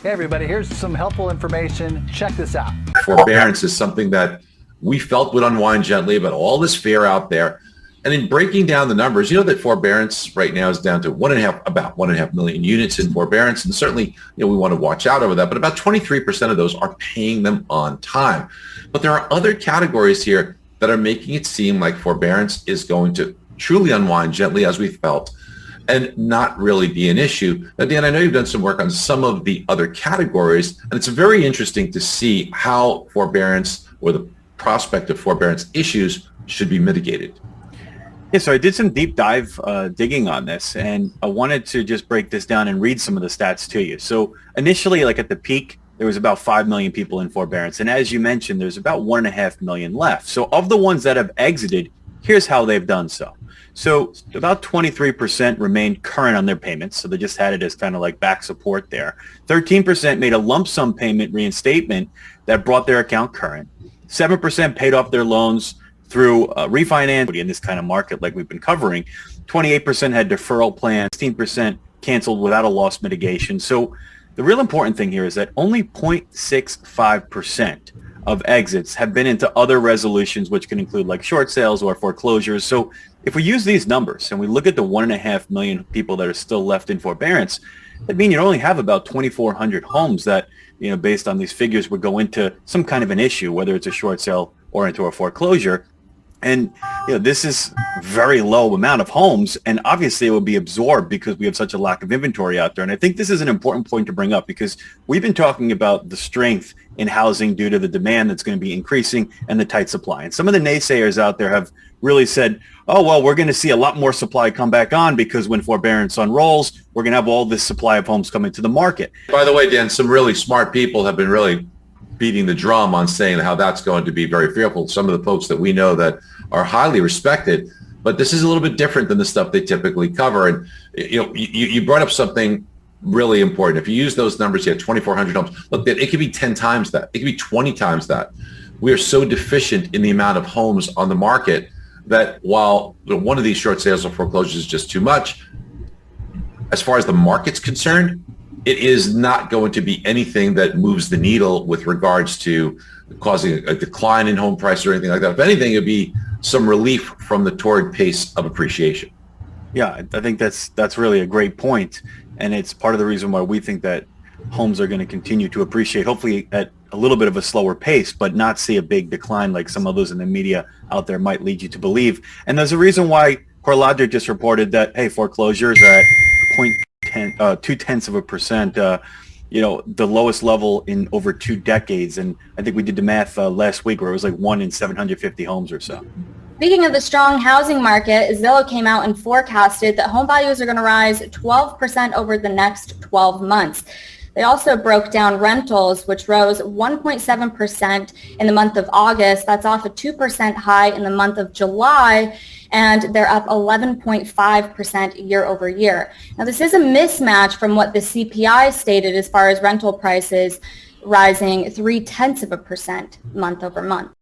Hey everybody, here's some helpful information. Check this out. Forbearance is something that we felt would unwind gently, but all this fear out there. And in breaking down the numbers, you know that forbearance right now is down to about 1.5 million units in forbearance. And certainly, we want to watch out over that. But about 23% of those are paying them on time. But there are other categories here that are making it seem like forbearance is going to truly unwind gently, as we felt, and not really be an issue. Now, Dan, I know you've done some work on some of the other categories, and it's very interesting to see how forbearance or the prospect of forbearance issues should be mitigated. Yeah, so I did some deep dive digging on this, and I wanted to just break this down and read some of the stats to you. So initially, like at the peak, there was about 5 million people in forbearance. And as you mentioned, there's about 1.5 million left. So of the ones that have exited, here's how they've done so. So about 23% remained current on their payments. So they just had it as kind of like back support there. 13% made a lump sum payment reinstatement that brought their account current. 7% paid off their loans through refinance in this kind of market like we've been covering. 28% had deferral plans. 16% canceled without a loss mitigation. So the real important thing here is that only 0.65% of exits have been into other resolutions, which can include like short sales or foreclosures. So if we use these numbers and we look at the 1.5 million people that are still left in forbearance, that means you only have about 2,400 homes that, based on these figures, would go into some kind of an issue, whether it's a short sale or into a foreclosure. And this is very low amount of homes, and obviously it will be absorbed because we have such a lack of inventory out there. And I think this is an important point to bring up because we've been talking about the strength in housing due to the demand that's going to be increasing and the tight supply. And some of the naysayers out there have really said, oh, well, we're going to see a lot more supply come back on because when forbearance unrolls, we're going to have all this supply of homes coming to the market. By the way, Dan, some really smart people have been really beating the drum on saying how that's going to be very fearful. Some of the folks that we know that are highly respected, but this is a little bit different than the stuff they typically cover. And you brought up something really important. If you use those numbers, you have 2,400 homes. Look, it could be 10 times that. It could be 20 times that. We are so deficient in the amount of homes on the market that while one of these short sales or foreclosures is just too much, as far as the market's concerned, it is not going to be anything that moves the needle with regards to causing a decline in home prices or anything like that. If anything, it would be some relief from the torrid pace of appreciation. Yeah, I think that's really a great point. And it's part of the reason why we think that homes are going to continue to appreciate, hopefully at a little bit of a slower pace, but not see a big decline like some others in the media out there might lead you to believe. And there's a reason why CoreLogic just reported that, hey, foreclosures are at 0.2%, the lowest level in over 2 decades. And I think we did the math last week where it was like 1 in 750 homes or so. Speaking of the strong housing market, Zillow came out and forecasted that home values are going to rise 12% over the next 12 months. They also broke down rentals, which rose 1.7% in the month of August. That's off a 2% high in the month of July, and they're up 11.5% year over year. Now, this is a mismatch from what the CPI stated as far as rental prices rising 0.3% month over month.